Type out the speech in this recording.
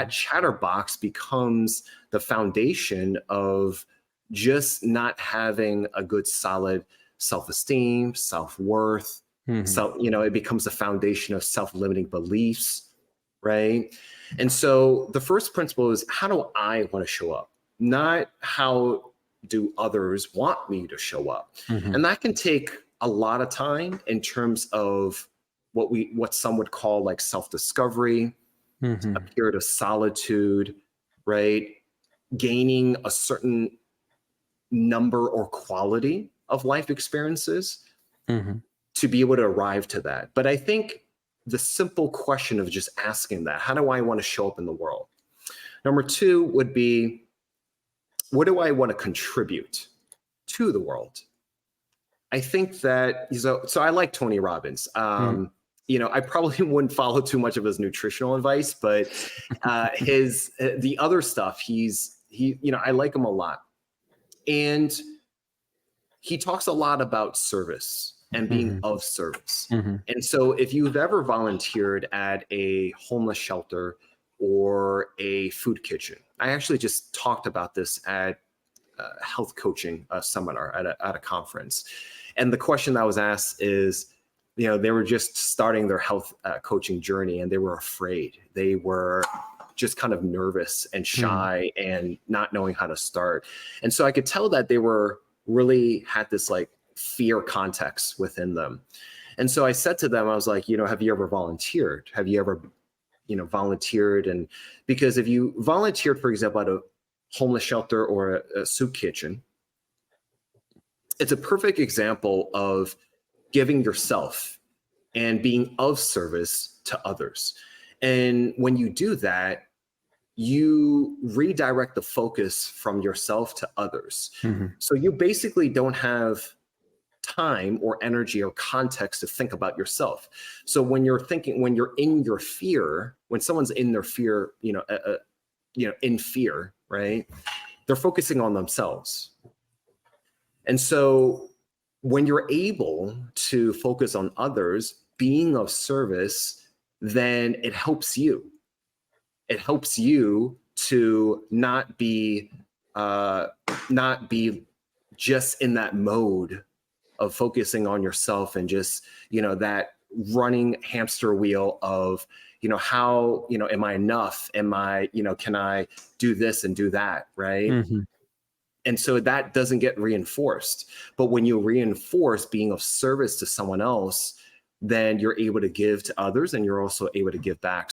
that chatterbox becomes the foundation of just not having a good solid self-esteem, self-worth. Mhm. So, it becomes the foundation of self-limiting beliefs, right? And so the first principle is, how do I want to show up? Not how do others want me to show up? Mhm. And that can take a lot of time in terms of what some would call like self-discovery, a Mhm. period of solitude, right? Gaining a certain number or quality of life experiences Mhm. to be able to arrive to that. But I think the simple question of just asking that, how do I want to show up in the world? Number two would be, what do I want to contribute to the world? I think that, so I like Tony Robbins. Mhm. I probably wouldn't follow too much of his nutritional advice, but the other stuff, I like him a lot. And he talks a lot about service and being Mhm. of service. Mhm. And so if you've ever volunteered at a homeless shelter or a food kitchen, I actually just talked about this at a health coaching seminar at a conference. And the question that was asked is, they were just starting their health coaching journey and they were afraid. They were just kind of nervous and Mhm. shy and not knowing how to start. And so I could tell that they were really had this like fear context within them. And so I said to them, I was like, have you ever volunteered? Have you ever, volunteered? And because if you volunteered, for example, at a homeless shelter or a soup kitchen, it's a perfect example of giving yourself and being of service to others. And when you do that, you redirect the focus from yourself to others. Mhm. So you basically don't have time or energy or context to think about yourself. So when you're in your fear, when someone's in their fear, in fear, right? They're focusing on themselves. And so when you're able to focus on others, being of service, then it helps you. It helps you to uh, not be just in that mode of focusing on yourself and just, that running hamster wheel of, how, am I enough? Am I, can I do this and do that? Right. Mhm. And so that doesn't get reinforced. But when you reinforce being of service to someone else, then you're able to give to others and you're also able to give back.